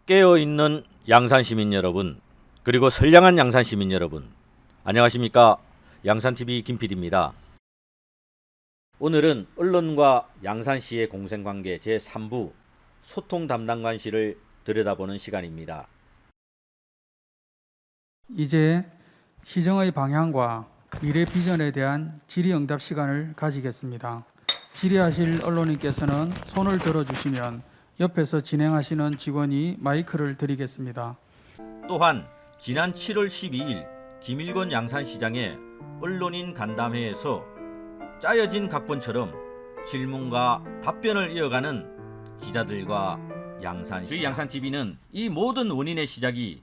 깨어있는 양산시민 여러분, 그리고 선량한 양산시민 여러분, 안녕하십니까? 양산TV 김PD입니다. 오늘은 언론과 양산시의 공생관계 제3부 소통 담당관실을 들여다보는 시간입니다. 이제 시정의 방향과 미래 비전에 대한 질의응답 시간을 가지겠습니다. 질의하실 언론인께서는 손을 들어주시면 옆에서 진행하시는 직원이 마이크를 드리겠습니다. 또한 지난 7월 12일 김일권 양산시장의 언론인 간담회에서 짜여진 각본처럼 질문과 답변을 이어가는 기자들과 양산시, 저희 양산TV는 이 모든 원인의 시작이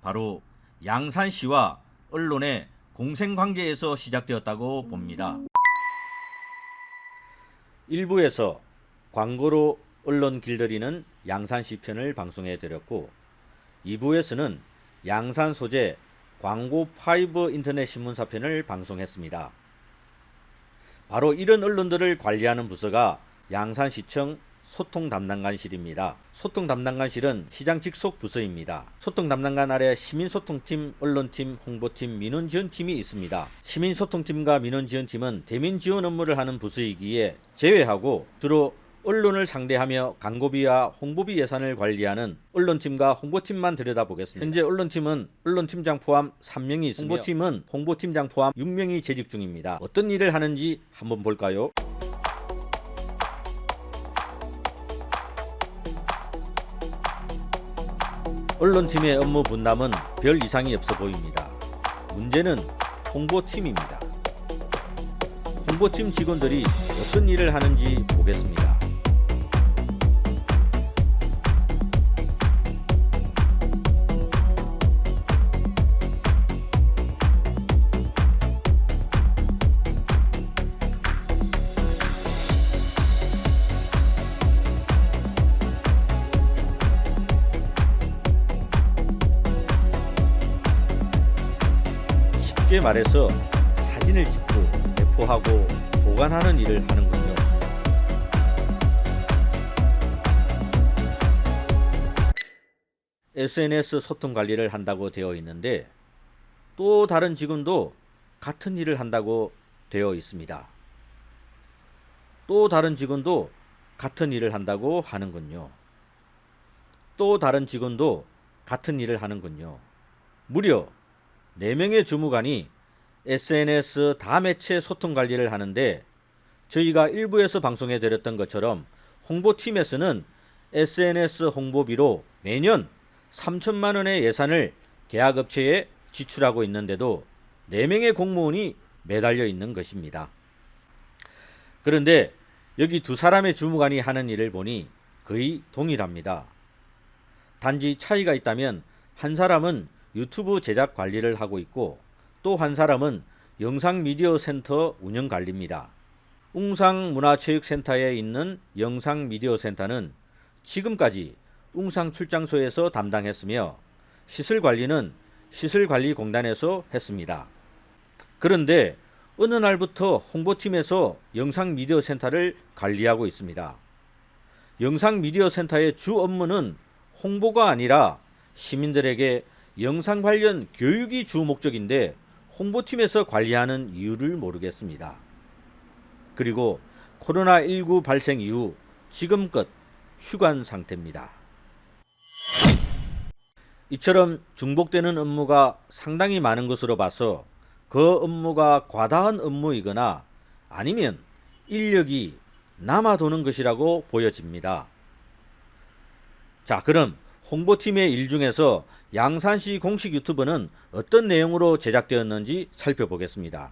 바로 양산시와 언론의 공생관계에서 시작되었다고 봅니다. 1부에서 광고로 언론 길들이는 양산시 편을 방송해 드렸고, 2부에서는 양산 소재 광고 5 인터넷 신문사 편을 방송했습니다. 바로 이런 언론들을 관리하는 부서가 양산시청 소통 담당관실입니다. 소통 담당관실은 시장 직속 부서입니다. 소통 담당관 아래 시민소통팀, 언론팀, 홍보팀, 민원지원팀이 있습니다. 시민소통팀과 민원지원팀은 대민지원 업무를 하는 부서이기에 제외하고 주로 언론을 상대하며 광고비와 홍보비 예산을 관리하는 언론팀과 홍보팀만 들여다보겠습니다. 현재 언론팀은 언론팀장 포함 3명이 있으며 홍보팀은 홍보팀장 포함 6명이 재직 중입니다. 어떤 일을 하는지 한번 볼까요? 언론팀의 업무 분담은 별 이상이 없어 보입니다. 문제는 홍보팀입니다. 홍보팀 직원들이 어떤 일을 하는지 보겠습니다. 쉽게 말해서 사진을 찍고 배포하고 보관하는 일을 하는군요. SNS 소통 관리를 한다고 되어 있는데 또 다른 직원도 같은 일을 한다고 되어 있습니다. 또 다른 직원도 같은 일을 한다고 하는군요. 또 다른 직원도 같은 일을 하는군요. 무려 4명의 주무관이 SNS 다매체 소통 관리를 하는데, 저희가 일부에서 방송해 드렸던 것처럼 홍보팀에서는 SNS 홍보비로 매년 3천만 원의 예산을 계약업체에 지출하고 있는데도 4명의 공무원이 매달려 있는 것입니다. 그런데 여기 두 사람의 주무관이 하는 일을 보니 거의 동일합니다. 단지 차이가 있다면 한 사람은 유튜브 제작 관리를 하고 있고 또 한 사람은 영상미디어센터 운영 관리입니다. 웅상문화체육센터에 있는 영상미디어센터는 지금까지 웅상출장소에서 담당했으며 시설관리는 시설관리공단에서 했습니다. 그런데 어느 날부터 홍보팀에서 영상미디어센터를 관리하고 있습니다. 영상미디어센터의 주 업무는 홍보가 아니라 시민들에게 영상 관련 교육이 주 목적인데 홍보팀에서 관리하는 이유를 모르겠습니다. 그리고 코로나19 발생 이후 지금껏 휴관 상태입니다. 이처럼 중복되는 업무가 상당히 많은 것으로 봐서 그 업무가 과다한 업무이거나 아니면 인력이 남아도는 것이라고 보여집니다. 자, 그럼 홍보팀의 일 중에서 양산시 공식 유튜브는 어떤 내용으로 제작되었는지 살펴보겠습니다.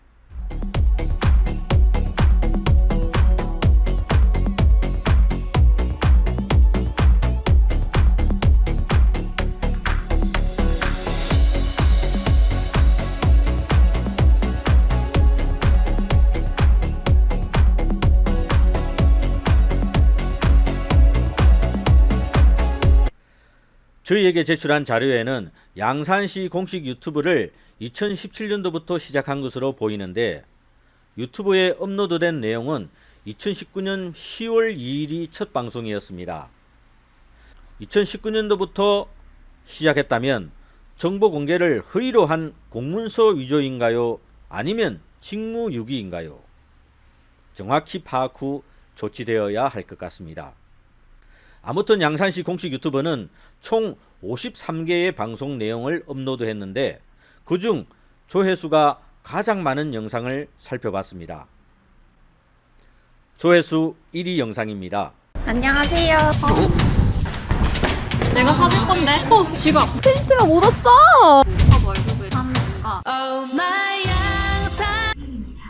저희에게 제출한 자료에는 양산시 공식 유튜브를 2017년도부터 시작한 것으로 보이는데, 유튜브에 업로드된 내용은 2019년 10월 2일이 첫 방송이었습니다. 2019년도부터 시작했다면 정보 공개를 허위로 한 공문서 위조인가요? 아니면 직무유기인가요? 정확히 파악 후 조치되어야 할 것 같습니다. 아무튼 양산시 공식 유튜버는 총 53개의 방송 내용을 업로드했는데 그중 조회수가 가장 많은 영상을 살펴봤습니다. 조회수 1위 영상입니다. 안녕하세요. 내가 사줄 건데. 지갑. 페인트가 묻었어. 저 월급을 하는 건가?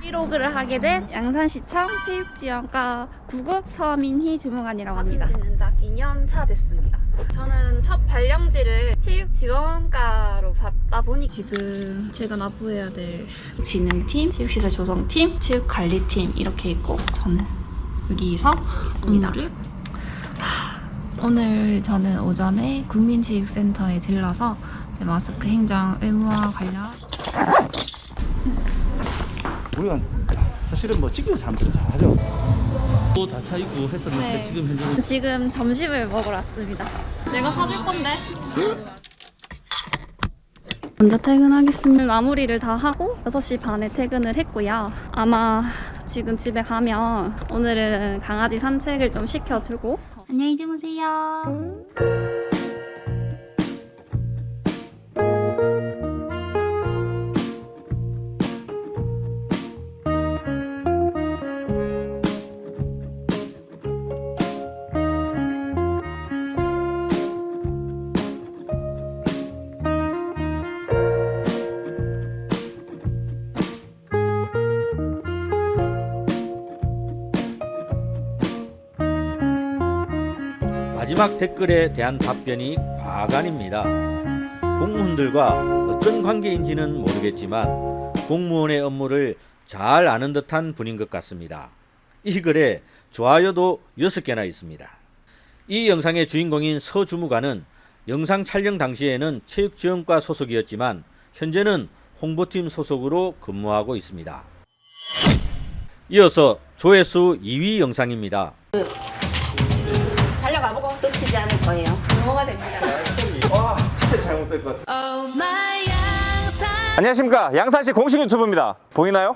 브이로그를 하게 된 양산시청 체육지원과 9급 서민희 주무관이라고 합니다. 찍는다 2년 차 됐습니다. 저는 첫 발령지를 체육지원과로 받다 보니 지금 제가 납부해야 될 진흥팀, 체육시설 조성팀, 체육관리팀 이렇게 있고 저는 여기서 있습니다. 오늘 저는 오전에 국민체육센터에 들러서 제 마스크 행정 의무화 관련 우리가 사실은 뭐 찍기로 사람들은 잘하죠. 또 다 차이고 했었는데 네. 지금 현재는 지금 점심을 먹으러 왔습니다. 내가 사줄 건데. 먼저 퇴근하겠습니다. 마무리를 다 하고 6시 반에 퇴근을 했고요. 아마 지금 집에 가면 오늘은 강아지 산책을 좀 시켜주고 안녕히 주무세요. 마지막 댓글에 대한 답변이 과간입니다. 공무원들과 어떤 관계인지는 모르겠지만 공무원의 업무를 잘 아는 듯한 분인 것 같습니다. 이 글에 좋아요도 6개나 있습니다. 이 영상의 주인공인 서 주무관은 영상 촬영 당시에는 체육지원과 소속이었지만 현재는 홍보팀 소속으로 근무하고 있습니다. 이어서 조회수 2위 영상입니다. 달려가보고 놓치지 않을 거예요. 넘어가 됩니다. 와 진짜 잘못될 것 같아요. 안녕하십니까, 양산시 공식 유튜브입니다. 보이나요?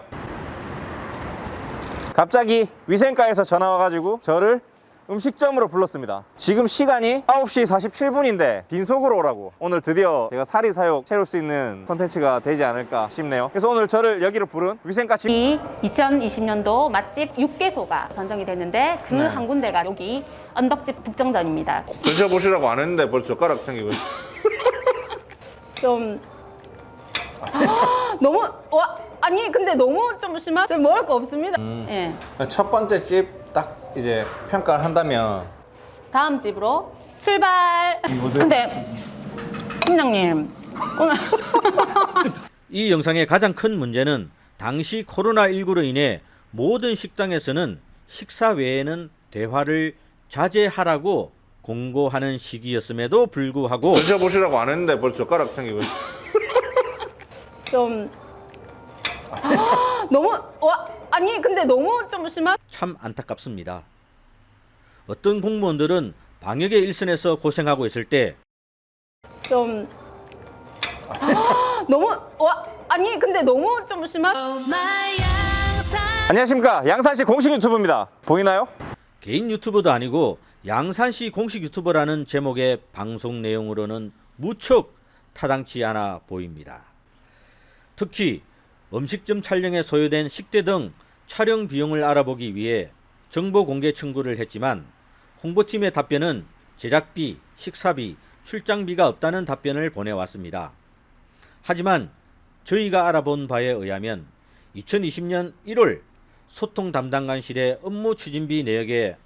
갑자기 위생과에서 전화 와가지고 저를 음식점으로 불렀습니다. 지금 시간이 9시 47분인데 빈속으로 오라고. 오늘 드디어 제가 사리사욕 채울 수 있는 콘텐츠가 되지 않을까 싶네요. 그래서 오늘 저를 여기로 부른 위생과 집 이 2020년도 맛집 6개소가 선정이 됐는데 그 네. 한 군데가 여기 언덕집 북정전입니다. 드셔보시라고 안 했는데 벌써 젓가락 챙기고. 좀 너무 아니 근데 너무 좀 심한 좀 먹을 거 없습니다. 예. 첫 번째 집 딱 이제 평가를 한다면 다음 집으로 출발. 근데 팀장님 오늘 이 영상의 가장 큰 문제는 당시 코로나19로 인해 모든 식당에서는 식사 외에는 대화를 자제하라고 공고하는 시기였음에도 불구하고 드셔보시라고 안 했는데 벌써 젓가락 챙기고. 좀 너무 아니 근데 너무 좀 심한 참 안타깝습니다. 어떤 공무원들은 방역의 일선에서 고생하고 있을 때 좀 너무 아니 근데 너무 좀 심한 안녕하십니까, 양산시 공식 유튜브입니다. 보이나요? 개인 유튜버도 아니고 양산시 공식 유튜버라는 제목의 방송 내용으로는 무척 타당치 않아 보입니다. 특히 음식점 촬영에 소요된 식대 등 촬영 비용을 알아보기 위해 정보 공개 청구를 했지만 홍보팀의 답변은 제작비, 식사비, 출장비가 없다는 답변을 보내왔습니다. 하지만 저희가 알아본 바에 의하면 2020년 1월 소통 담당관실의 업무 추진비 내역에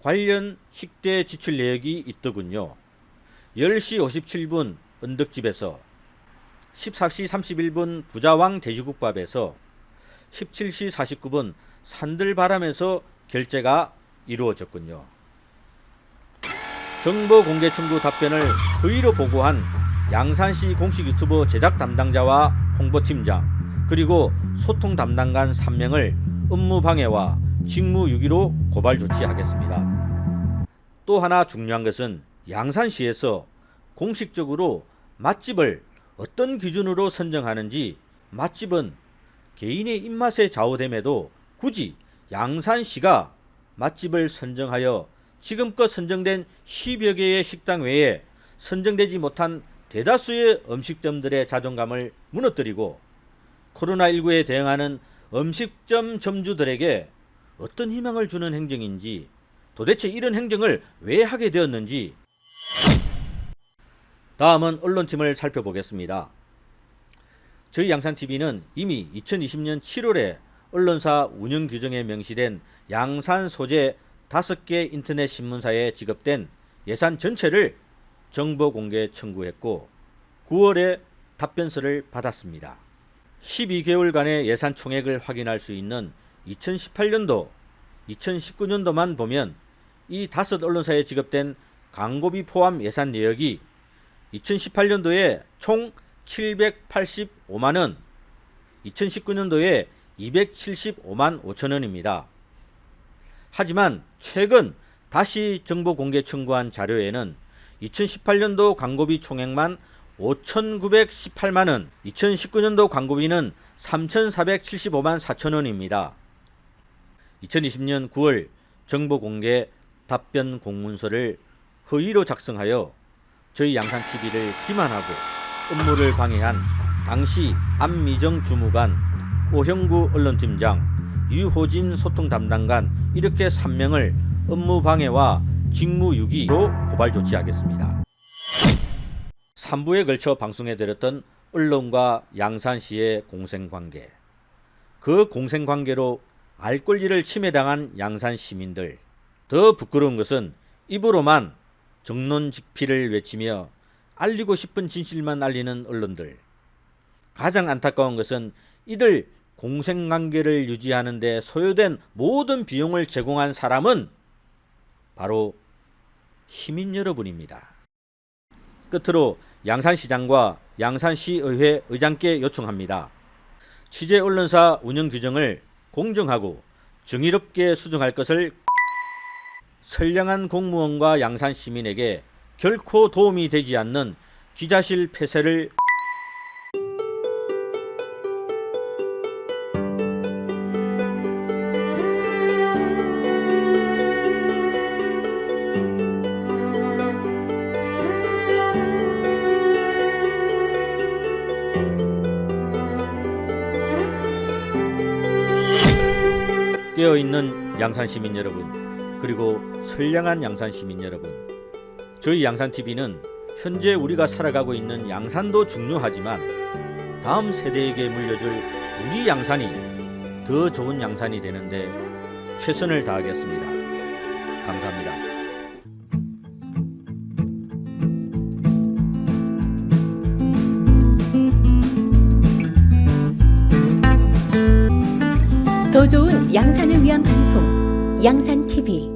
관련 식대 지출 내역이 있더군요. 10시 57분 언덕집에서 14시 31분 부자왕 돼지국밥에서 17시 49분 산들바람에서 결제가 이루어졌군요. 정보 공개 청구 답변을 허위로 보고한 양산시 공식 유튜버 제작 담당자와 홍보팀장 그리고 소통 담당관 3명을 업무방해와 직무유기로 고발 조치하겠습니다. 또 하나 중요한 것은 양산시에서 공식적으로 맛집을 어떤 기준으로 선정하는지, 맛집은 개인의 입맛에 좌우됨에도 굳이 양산시가 맛집을 선정하여 지금껏 선정된 10여 개의 식당 외에 선정되지 못한 대다수의 음식점들의 자존감을 무너뜨리고 코로나19에 대응하는 음식점 점주들에게 어떤 희망을 주는 행정인지, 도대체 이런 행정을 왜 하게 되었는지. 다음은 언론팀을 살펴보겠습니다. 저희 양산TV는 이미 2020년 7월에 언론사 운영 규정에 명시된 양산 소재 5개 인터넷 신문사에 지급된 예산 전체를 정보 공개 청구했고 9월에 답변서를 받았습니다. 12개월간의 예산 총액을 확인할 수 있는 2018년도, 2019년도만 보면 이 5 언론사에 지급된 광고비 포함 예산 내역이 2018년도에 총 785만원, 2019년도에 275만 5천원입니다. 하지만 최근 다시 정보 공개 청구한 자료에는 2018년도 광고비 총액만 5,918만원, 2019년도 광고비는 3,475만 4천원입니다. 2020년 9월 정보 공개 답변 공문서를 허위로 작성하여 저희 양산TV를 기만하고 업무를 방해한 당시 안미정 주무관, 오형구 언론팀장, 유호진 소통담당관 이렇게 3명을 업무방해와 직무유기로 고발 조치하겠습니다. 3부에 걸쳐 방송해드렸던 언론과 양산시의 공생관계, 그 공생관계로 알 권리를 침해당한 양산 시민들, 더 부끄러운 것은 입으로만 정론직피를 외치며 알리고 싶은 진실만 알리는 언론들, 가장 안타까운 것은 이들 공생관계를 유지하는 데 소요된 모든 비용을 제공한 사람은 바로 시민 여러분입니다. 끝으로 양산시장과 양산시의회 의장께 요청합니다. 취재 언론사 운영 규정을 공정하고 정의롭게 수정할 것을. 선량한 공무원과 양산 시민에게 결코 도움이 되지 않는 기자실 폐쇄를. 깨어있는 양산시민 여러분, 그리고 선량한 양산시민 여러분, 저희 양산TV는 현재 우리가 살아가고 있는 양산도 중요하지만 다음 세대에게 물려줄 우리 양산이 더 좋은 양산이 되는데 최선을 다하겠습니다. 감사합니다. 더 좋은 양산을 위한 방송, 양산TV.